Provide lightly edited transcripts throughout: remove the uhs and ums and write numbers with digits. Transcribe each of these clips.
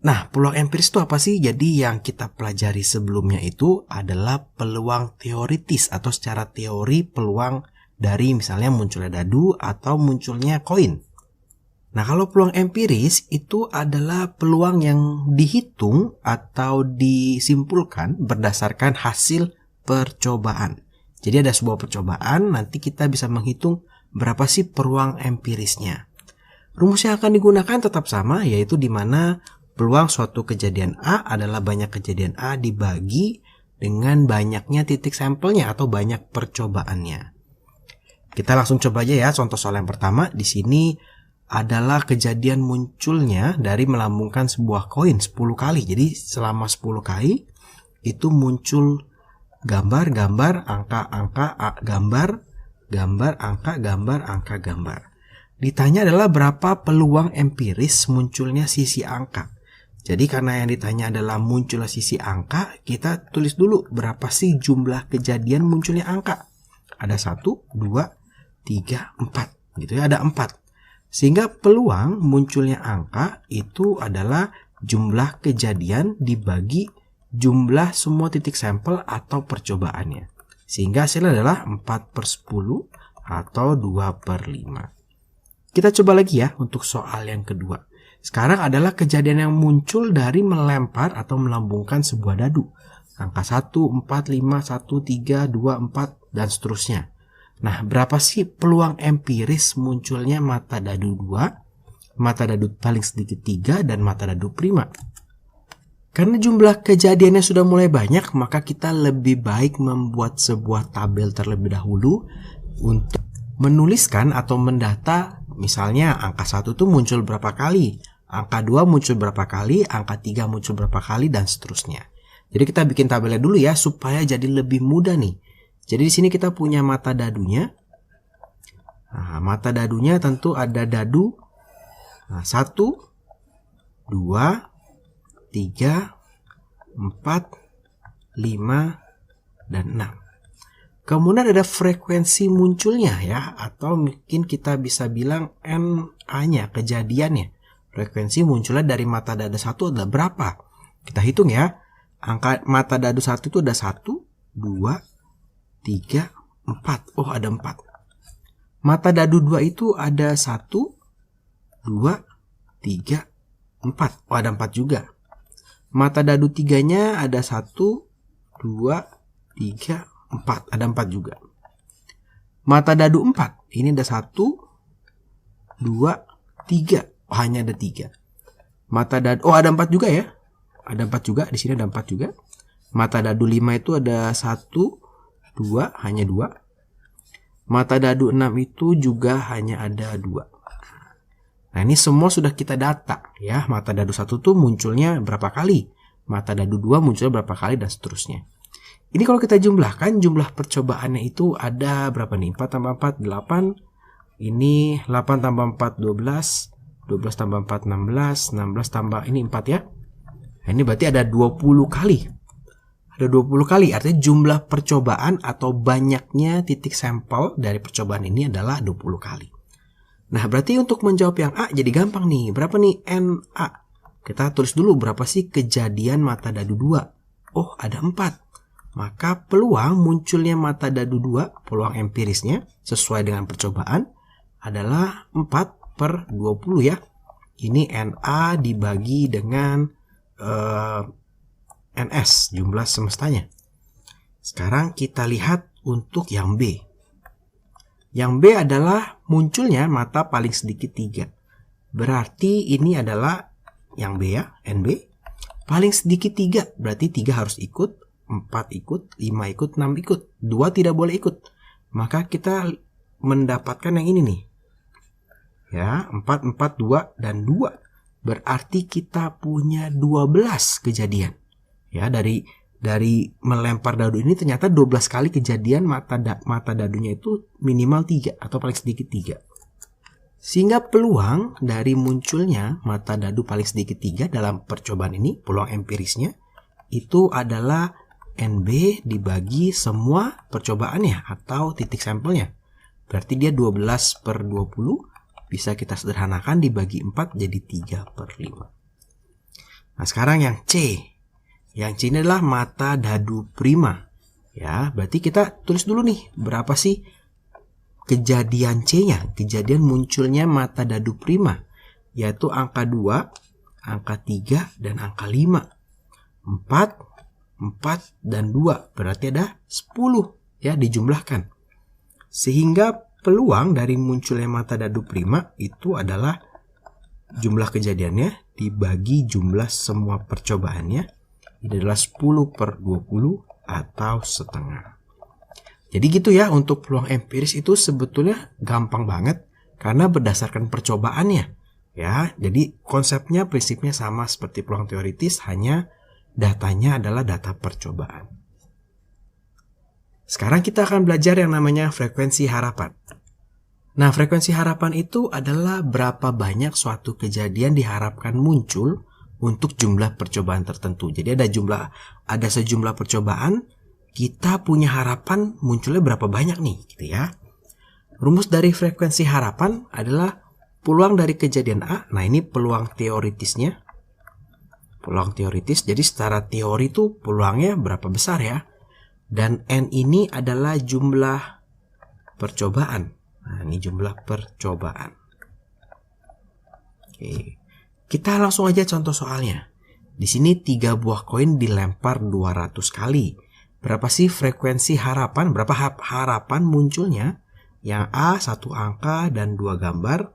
Nah, peluang empiris itu apa sih? Jadi yang kita pelajari sebelumnya itu adalah peluang teoritis atau secara teori peluang dari misalnya munculnya dadu atau munculnya koin. Nah, kalau peluang empiris itu adalah peluang yang dihitung atau disimpulkan berdasarkan hasil percobaan. Jadi ada sebuah percobaan, nanti kita bisa menghitung berapa sih peluang empirisnya. Rumus yang akan digunakan tetap sama, yaitu di mana peluang suatu kejadian A adalah banyak kejadian A dibagi dengan banyaknya titik sampelnya atau banyak percobaannya. Kita langsung coba aja ya, contoh soal yang pertama. Di sini adalah kejadian munculnya dari melambungkan sebuah koin 10 kali. Jadi selama 10 kali itu muncul gambar, angka, gambar, angka, gambar. Ditanya adalah berapa peluang empiris munculnya sisi angka. Jadi karena yang ditanya adalah munculnya sisi angka, kita tulis dulu berapa sih jumlah kejadian munculnya angka. Ada 1, 2, 3, 4. Gitu ya, ada 4. Sehingga peluang munculnya angka itu adalah jumlah kejadian dibagi jumlah semua titik sampel atau percobaannya. Sehingga hasilnya adalah 4/10 atau 2/5. Kita coba lagi ya untuk soal yang kedua. Sekarang adalah kejadian yang muncul dari melempar atau melambungkan sebuah dadu. Angka 1, 4, 5, 1, 3, 2, 4, dan seterusnya. Nah, berapa sih peluang empiris munculnya mata dadu 2, mata dadu paling sedikit 3, dan mata dadu prima? Karena jumlah kejadiannya sudah mulai banyak, maka kita lebih baik membuat sebuah tabel terlebih dahulu untuk menuliskan atau mendata. Misalnya angka 1 itu muncul berapa kali, angka 2 muncul berapa kali, angka 3 muncul berapa kali, dan seterusnya. Jadi kita bikin tabelnya dulu ya supaya jadi lebih mudah nih. Jadi di sini kita punya mata dadunya. Nah, mata dadunya tentu ada dadu 1, 2, 3, 4, 5, dan 6. Kemudian ada frekuensi munculnya ya, atau mungkin kita bisa bilang NA-nya, kejadiannya. Frekuensi munculnya dari mata dadu 1 adalah berapa? Kita hitung ya. Angka mata dadu 1 itu ada 1, 2, 3, 4. Oh, ada 4. Mata dadu 2 itu ada 1, 2, 3, 4. Oh, ada 4 juga. Mata dadu 3-nya ada 1, 2, 3, 4. Ada 4 juga. Mata dadu 4. Ini ada 1, 2, 3. Oh, hanya ada 3. Mata dadu, oh ada 4 juga ya. Ada 4 juga, di sini ada 4 juga. Mata dadu 5 itu ada 1, 2, hanya 2. Mata dadu 6 itu juga hanya ada 2. Nah, ini semua sudah kita data ya. Mata dadu 1 tuh munculnya berapa kali, mata dadu 2 munculnya berapa kali, dan seterusnya. Ini kalau kita jumlahkan, jumlah percobaannya itu ada berapa nih? 4 tambah 4, 8. Ini 8 tambah 4, 12. 12 tambah 4, 16. 16 tambah ini 4 ya. Nah, ini berarti ada 20 kali. Ada 20 kali, artinya jumlah percobaan atau banyaknya titik sampel dari percobaan ini adalah 20 kali. Nah, berarti untuk menjawab yang A jadi gampang nih. Berapa nih NA? Kita tulis dulu berapa sih kejadian mata dadu 2. Oh, ada 4. Maka peluang munculnya mata dadu 2, peluang empirisnya sesuai dengan percobaan adalah 4/20 ya. Ini NA dibagi dengan NS, jumlah semestanya. Sekarang kita lihat untuk yang B. Yang B adalah munculnya mata paling sedikit 3. Berarti ini adalah yang B ya, NB. Paling sedikit 3, berarti 3 harus ikut, 4 ikut, 5 ikut, 6 ikut. 2 tidak boleh ikut. Maka kita mendapatkan yang ini nih. Ya, 4, 4, 2, dan 2. Berarti kita punya 12 kejadian. Ya, dari melempar dadu ini ternyata 12 kali kejadian mata dadunya itu minimal 3 atau paling sedikit 3. Sehingga peluang dari munculnya mata dadu paling sedikit 3 dalam percobaan ini, peluang empirisnya, itu adalah NB dibagi semua percobaannya atau titik sampelnya. Berarti dia 12/20, bisa kita sederhanakan dibagi 4 jadi 3/5. Nah, sekarang yang C. Yang C ini adalah mata dadu prima. Ya, berarti kita tulis dulu nih, berapa sih kejadian C-nya? Kejadian munculnya mata dadu prima, yaitu angka 2, angka 3, dan angka 5. 4, 4, dan 2. Berarti ada 10, ya, dijumlahkan. Sehingga peluang dari munculnya mata dadu prima itu adalah jumlah kejadiannya dibagi jumlah semua percobaannya. Ini adalah 10/20 atau setengah. Jadi gitu ya, untuk peluang empiris itu sebetulnya gampang banget karena berdasarkan percobaannya. Ya, jadi konsepnya, prinsipnya sama seperti peluang teoritis, hanya datanya adalah data percobaan. Sekarang kita akan belajar yang namanya frekuensi harapan. Nah, frekuensi harapan itu adalah berapa banyak suatu kejadian diharapkan muncul untuk jumlah percobaan tertentu. Jadi ada sejumlah percobaan, kita punya harapan munculnya berapa banyak nih, gitu ya. Rumus dari frekuensi harapan adalah peluang dari kejadian A. Nah, ini peluang teoritisnya. Peluang teoritis, jadi secara teori itu peluangnya berapa besar ya. Dan N ini adalah jumlah percobaan. Nah, ini jumlah percobaan. Oke. Kita langsung aja contoh soalnya. Di sini 3 buah koin dilempar 200 kali. Berapa sih frekuensi harapan? Berapa harapan munculnya? Yang A 1 angka dan 2 gambar.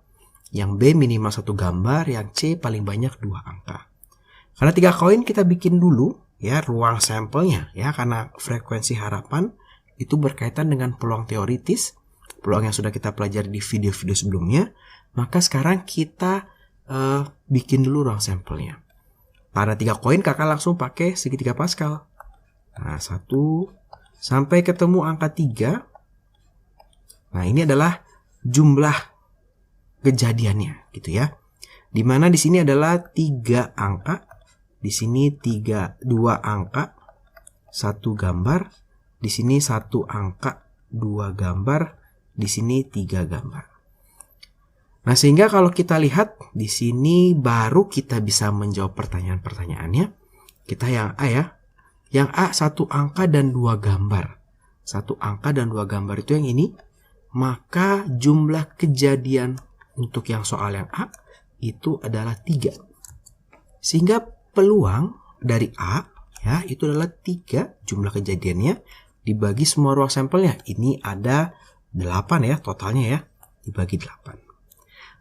Yang B minimal 1 gambar. Yang C paling banyak 2 angka. Karena 3 koin kita bikin dulu ya ruang sampelnya ya, karena frekuensi harapan itu berkaitan dengan peluang teoritis, peluang yang sudah kita pelajari di video-video sebelumnya. Maka sekarang kita bikin dulu ruang sampelnya. Pada 3 koin kakak langsung pakai segitiga Pascal. Nah, 1 sampai ketemu angka 3. Nah, ini adalah jumlah kejadiannya gitu ya. Dimana di sini adalah 3 angka, di sini 2 angka, 1 gambar, di sini 1 angka, 2 gambar, di sini 3 gambar. Nah, sehingga kalau kita lihat di sini baru kita bisa menjawab pertanyaan-pertanyaannya. Kita yang A ya. Yang A 1 angka dan 2 gambar. 1 angka dan 2 gambar itu yang ini. Maka jumlah kejadian untuk yang soal yang A itu adalah 3. Sehingga peluang dari A ya itu adalah 3 jumlah kejadiannya dibagi semua ruang sampelnya. Ini ada 8 ya totalnya ya, dibagi 8.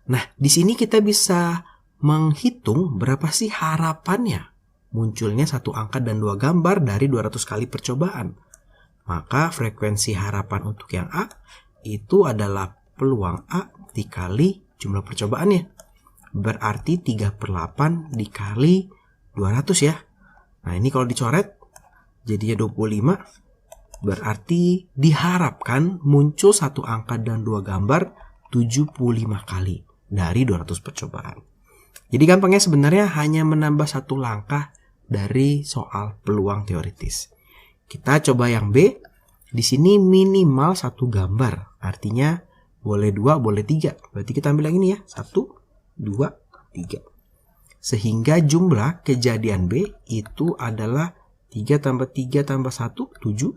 Nah, di sini kita bisa menghitung berapa sih harapannya munculnya 1 angka dan 2 gambar dari 200 kali percobaan. Maka frekuensi harapan untuk yang A itu adalah peluang A dikali jumlah percobaannya. Berarti 3/8 dikali 200 ya. Nah, ini kalau dicoret jadinya 25. Berarti diharapkan muncul 1 angka dan 2 gambar 75 kali dari 200 percobaan. Jadi gampangnya sebenarnya hanya menambah 1 langkah dari soal peluang teoritis. Kita coba yang B. Di sini minimal 1 gambar. Artinya boleh 2, boleh 3. Berarti kita ambil yang ini ya. 1, 2, 3. Sehingga jumlah kejadian B itu adalah 3 tambah 3 tambah 1, 7.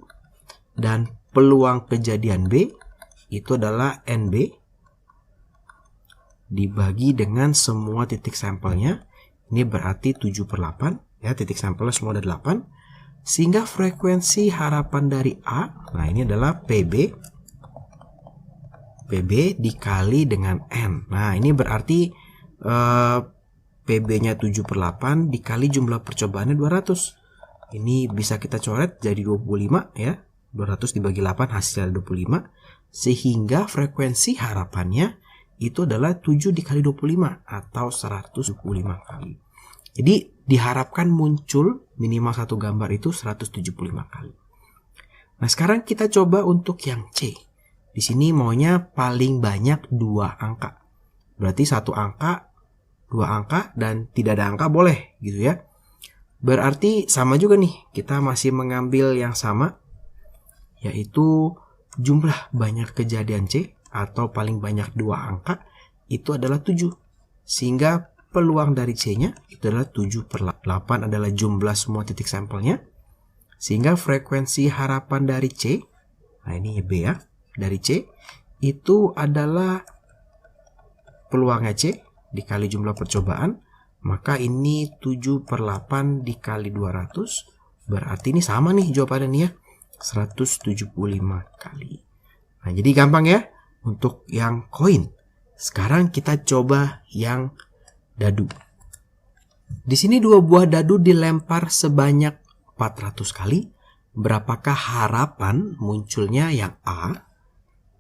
Dan peluang kejadian B itu adalah NB dibagi dengan semua titik sampelnya. Ini berarti 7/8 ya, titik sampelnya semua ada 8. Sehingga frekuensi harapan dari A, nah ini adalah PB dikali dengan N. Nah, ini berarti PB-nya 7/8 dikali jumlah percobaannya 200. Ini bisa kita coret jadi 25 ya. 200 dibagi 8 hasilnya 25. Sehingga frekuensi harapannya itu adalah 7 dikali 25 atau 175 kali. Jadi diharapkan muncul minimal 1 gambar itu 175 kali. Nah, sekarang kita coba untuk yang C. Di sini maunya paling banyak 2 angka. Berarti 1 angka, 2 angka, dan tidak ada angka boleh gitu ya. Berarti sama juga nih, kita masih mengambil yang sama, yaitu jumlah banyak kejadian C atau paling banyak 2 angka itu adalah 7. Sehingga peluang dari C-nya itu adalah 7/8 adalah jumlah semua titik sampelnya. Sehingga frekuensi harapan dari C, nah ini B ya, dari C itu adalah peluangnya C dikali jumlah percobaan. Maka ini 7/8 dikali 200. Berarti ini sama nih jawabannya nih ya, 175 kali. Nah, jadi gampang ya untuk yang koin. Sekarang kita coba yang dadu. Di sini 2 buah dadu dilempar sebanyak 400 kali. Berapakah harapan munculnya yang A?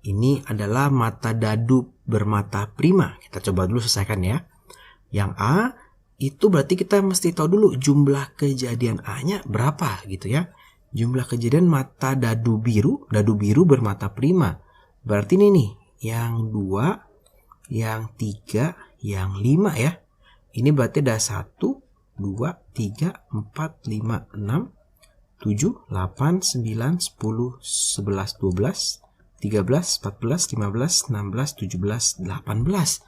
Ini adalah mata dadu bermata prima. Kita coba dulu selesaikan ya. Yang A itu berarti kita mesti tahu dulu jumlah kejadian A-nya berapa gitu ya. Jumlah kejadian mata dadu biru bermata prima. Berarti ini nih, yang 2, yang 3, yang 5 ya. Ini berarti ada 1, 2, 3, 4, 5, 6, 7, 8, 9, 10, 11, 12, 13, 14, 15, 16, 17, 18.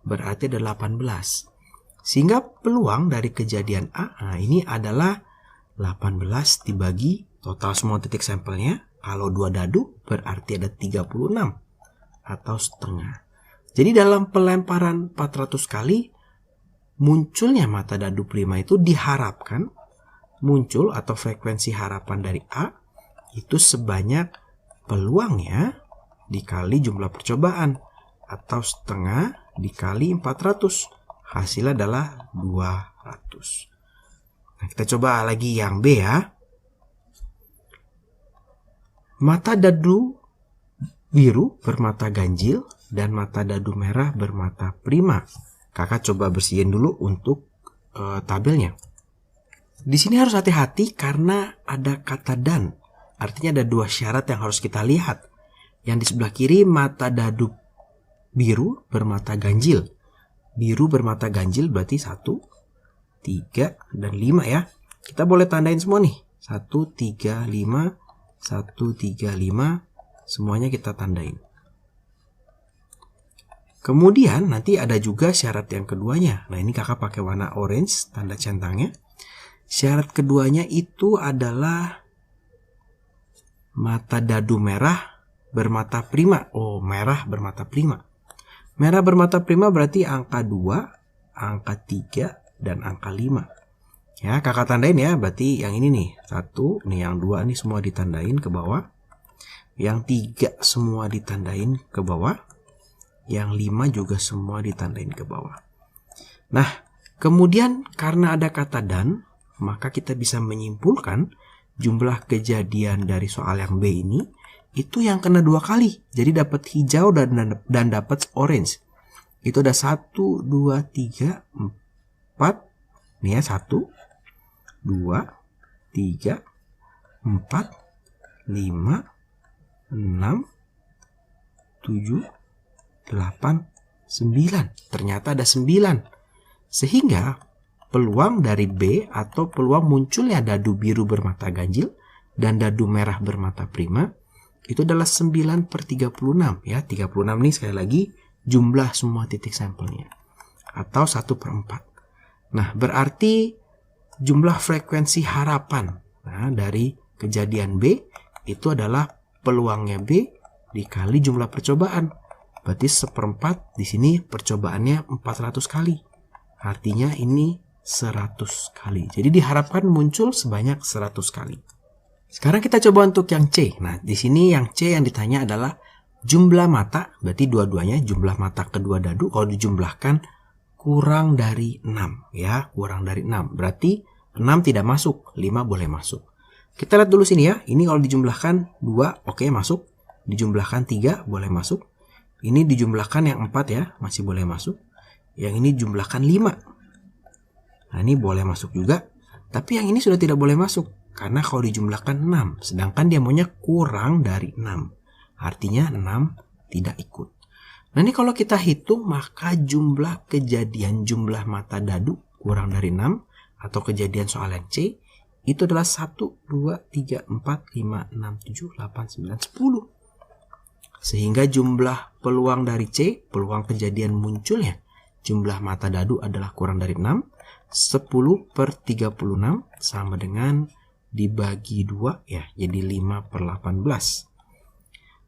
Berarti ada 18. Sehingga peluang dari kejadian A ini adalah 18 dibagi total semua titik sampelnya. Kalau 2 dadu berarti ada 36 atau setengah. Jadi dalam pelemparan 400 kali munculnya mata dadu prima itu diharapkan muncul atau frekuensi harapan dari A itu sebanyak peluangnya dikali jumlah percobaan atau setengah dikali 400. Hasilnya adalah 200. Nah, kita coba lagi yang B ya. Mata dadu biru bermata ganjil dan mata dadu merah bermata prima. Kakak coba bersihin dulu untuk tabelnya. Di sini harus hati-hati karena ada kata dan. Artinya ada 2 syarat yang harus kita lihat. Yang di sebelah kiri mata dadu biru bermata ganjil. Biru bermata ganjil berarti 1, 3, dan 5 ya. Kita boleh tandain semua nih. 1, 3, 5, 1, 3, 5. Semuanya kita tandain. Kemudian nanti ada juga syarat yang keduanya. Nah, ini kakak pakai warna orange tanda centangnya. Syarat keduanya itu adalah mata dadu merah bermata prima. Oh, merah bermata prima. Merah bermata prima berarti angka 2, angka 3, dan angka 5. Ya, kakak tandain ya, berarti yang ini nih, 1, nih yang 2 nih semua ditandain ke bawah. Yang 3 semua ditandain ke bawah. Yang 5 juga semua ditandain ke bawah. Nah, kemudian karena ada kata dan, maka kita bisa menyimpulkan jumlah kejadian dari soal yang B ini, itu yang kena 2 kali. Jadi dapat hijau dan dapat orange. Itu ada 1, 2, 3, 4. Nih ya, 1, 2, 3, 4, 5, 6, 7, 8, 9. Ternyata ada 9. Sehingga peluang dari B atau peluang munculnya dadu biru bermata ganjil dan dadu merah bermata prima itu adalah 9/36 ya. 36 nih sekali lagi jumlah semua titik sampelnya atau 1/4. Nah, berarti jumlah frekuensi harapan dari kejadian B itu adalah peluangnya B dikali jumlah percobaan. Berarti 1/4 di sini percobaannya 400 kali. Artinya ini 100 kali. Jadi diharapkan muncul sebanyak 100 kali. Sekarang kita coba untuk yang C. Nah, di sini yang C yang ditanya adalah jumlah mata, berarti dua-duanya jumlah mata kedua dadu kalau dijumlahkan kurang dari 6 ya, kurang dari 6. Berarti 6 tidak masuk, 5 boleh masuk. Kita lihat dulu sini ya. Ini kalau dijumlahkan 2, oke, masuk. Dijumlahkan 3 boleh masuk. Ini dijumlahkan yang 4 ya, masih boleh masuk. Yang ini jumlahkan 5. Nah, ini boleh masuk juga. Tapi yang ini sudah tidak boleh masuk karena kalau dijumlahkan 6, sedangkan dia maunya kurang dari 6. Artinya 6 tidak ikut. Nah, ini kalau kita hitung maka jumlah kejadian jumlah mata dadu kurang dari 6 atau kejadian soal yang C itu adalah 1, 2, 3, 4, 5, 6, 7, 8, 9, 10. Sehingga jumlah peluang dari C, peluang kejadian munculnya jumlah mata dadu adalah kurang dari 6. 10/36 sama dengan dibagi 2 ya, jadi 5/18.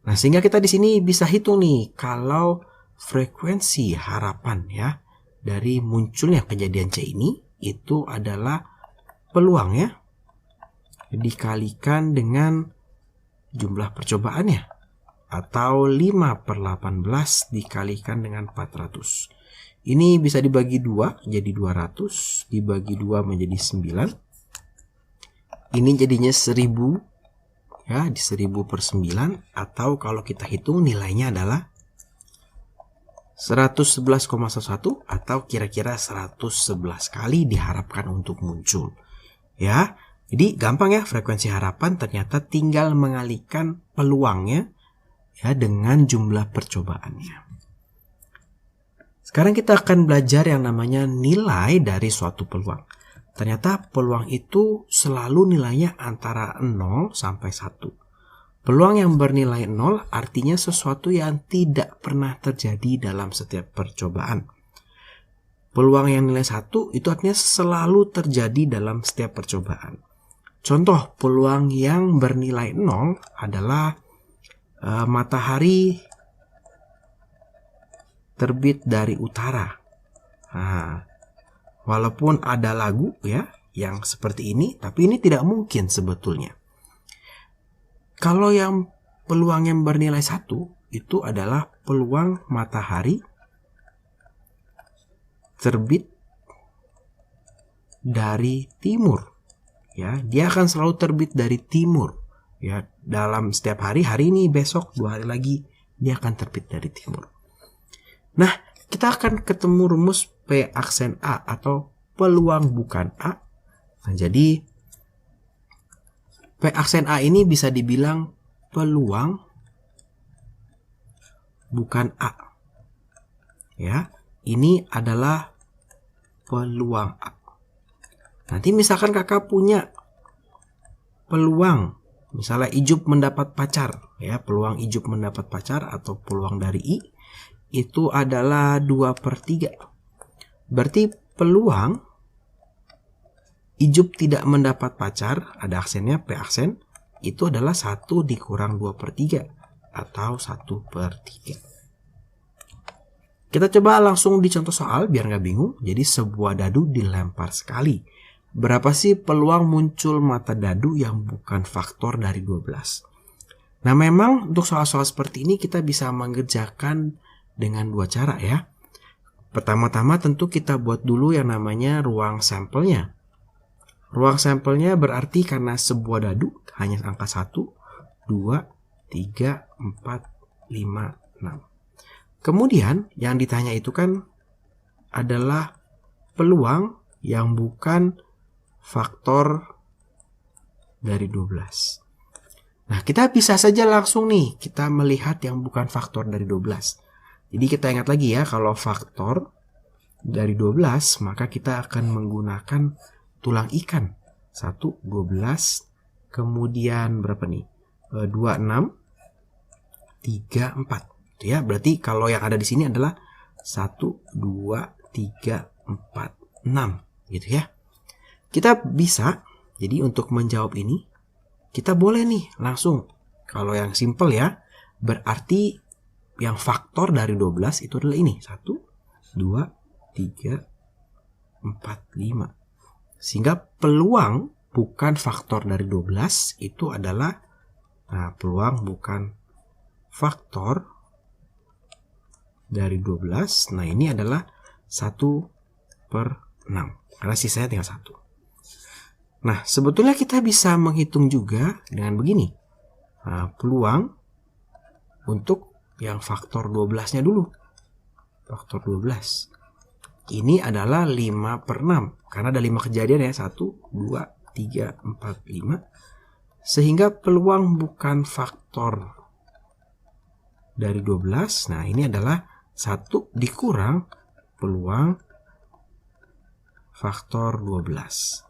Nah, sehingga kita di sini bisa hitung nih kalau frekuensi harapan ya dari munculnya kejadian C ini itu adalah peluang ya dikalikan dengan jumlah percobaannya, atau 5/18 dikalikan dengan 400. Ini bisa dibagi 2 jadi 200, dibagi 2 menjadi 9. Ini jadinya 1000 ya, di 1000/9, atau kalau kita hitung nilainya adalah 111,11 atau kira-kira 111 kali diharapkan untuk muncul. Ya, jadi gampang ya, frekuensi harapan ternyata tinggal mengalihkan peluangnya ya dengan jumlah percobaannya. Sekarang kita akan belajar yang namanya nilai dari suatu peluang. Ternyata peluang itu selalu nilainya antara 0 sampai 1. Peluang yang bernilai 0 artinya sesuatu yang tidak pernah terjadi dalam setiap percobaan. Peluang yang nilai 1 itu artinya selalu terjadi dalam setiap percobaan. Contoh peluang yang bernilai 0 adalah matahari terbit dari utara. Nah, walaupun ada lagu ya yang seperti ini, tapi ini tidak mungkin sebetulnya. Kalau yang peluang yang bernilai 1 itu adalah peluang matahari terbit dari timur. Ya, dia akan selalu terbit dari timur. Ya, dalam setiap hari ini, besok, 2 hari lagi dia akan terbit dari timur. Nah, kita akan ketemu rumus P aksen A atau peluang bukan A. Nah, jadi P aksen A ini bisa dibilang peluang bukan A. Ya, ini adalah peluang A. Nanti misalkan kakak punya peluang, misalnya Ijup mendapat pacar, ya, peluang Ijup mendapat pacar atau peluang dari I itu adalah 2/3. Berarti peluang Ijup tidak mendapat pacar, ada aksennya P aksen, itu adalah 1 dikurang 2/3 atau 1/3. Kita coba langsung di contoh soal biar nggak bingung. Jadi sebuah dadu dilempar sekali. Berapa sih peluang muncul mata dadu yang bukan faktor dari 12? Nah, memang untuk soal-soal seperti ini kita bisa mengerjakan dengan 2 cara ya. Pertama-tama tentu kita buat dulu yang namanya ruang sampelnya. Ruang sampelnya berarti karena sebuah dadu hanya angka 1, 2, 3, 4, 5, 6. Kemudian yang ditanya itu kan adalah peluang yang bukan faktor dari 12. Nah, kita bisa saja langsung nih kita melihat yang bukan faktor dari 12. Jadi kita ingat lagi ya, kalau faktor dari 12 maka kita akan menggunakan tulang ikan. 1, 12, kemudian berapa nih? 2, 6, 3, 4. Ya, berarti kalau yang ada di sini adalah 1, 2, 3, 4, 6 gitu ya. Kita bisa, jadi untuk menjawab ini kita boleh nih langsung, kalau yang simple ya, berarti yang faktor dari 12 itu adalah ini, 1, 2, 3, 4, 5. Sehingga peluang bukan faktor dari 12 itu adalah, nah, peluang bukan faktor dari 12. Nah, ini adalah 1/6. Karena sisanya tinggal 1. Nah, sebetulnya kita bisa menghitung juga dengan begini. Nah, peluang untuk yang faktor 12-nya dulu. Faktor 12. Ini adalah 5/6. Karena ada 5 kejadian ya. 1, 2, 3, 4, 5. Sehingga peluang bukan faktor dari 12. Nah, ini adalah 1 dikurang peluang faktor 12.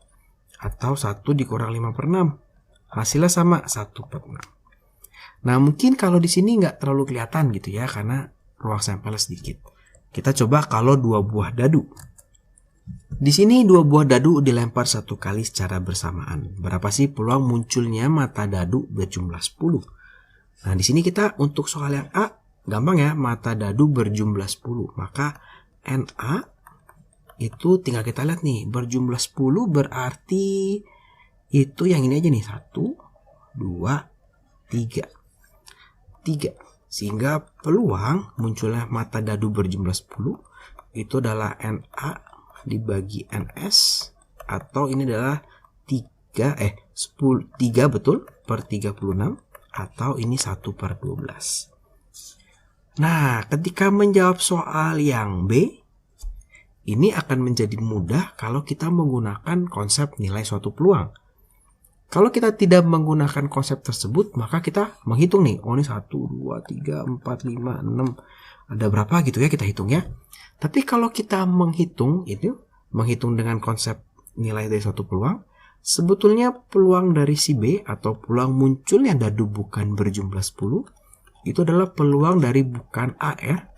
Atau 1 dikurang 5/6. Hasilnya sama, 1/6. Nah, mungkin kalau di sini nggak terlalu kelihatan gitu ya, karena ruang sampelnya sedikit. Kita coba kalau 2 buah dadu. Di sini 2 buah dadu dilempar 1 kali secara bersamaan. Berapa sih peluang munculnya mata dadu berjumlah 10? Nah, di sini kita untuk soal yang A, gampang ya, mata dadu berjumlah 10. Maka NA itu tinggal kita lihat nih, berjumlah 10 berarti itu yang ini aja nih, 1, 2, 3. 3. Sehingga peluang munculnya mata dadu berjumlah 10 itu adalah NA dibagi NS, atau ini adalah 3 betul per 36, atau ini 1/12. Nah, ketika menjawab soal yang B, ini akan menjadi mudah kalau kita menggunakan konsep nilai suatu peluang. Kalau kita tidak menggunakan konsep tersebut, maka kita menghitung nih, oh ini 1, 2, 3, 4, 5, 6, ada berapa gitu ya, kita hitung ya. Tapi kalau kita menghitung dengan konsep nilai dari suatu peluang, sebetulnya peluang dari si B atau peluang munculnya dadu bukan berjumlah 10 itu adalah peluang dari bukan A ya.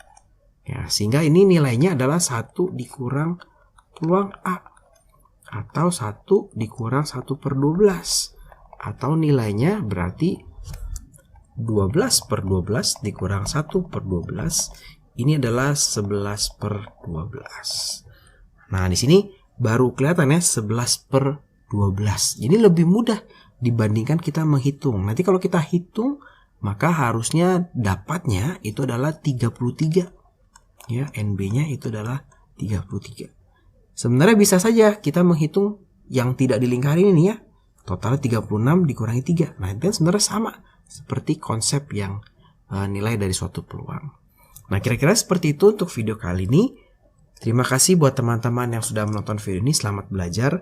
Sehingga ini nilainya adalah 1 dikurang peluang A, atau 1 dikurang 1/12, atau nilainya berarti 12/12 dikurang 1/12. Ini adalah 11/12. Nah, di sini baru kelihatan ya 11/12. Jadi lebih mudah dibandingkan kita menghitung. Nanti kalau kita hitung, maka harusnya dapatnya itu adalah 33. Ya, NB-nya itu adalah 33. Sebenarnya bisa saja kita menghitung yang tidak dilingkari ini ya. Totalnya 36 dikurangi 3. Nah, itu sebenarnya sama seperti konsep yang nilai dari suatu peluang. Nah, kira-kira seperti itu untuk video kali ini. Terima kasih buat teman-teman yang sudah menonton video ini. Selamat belajar.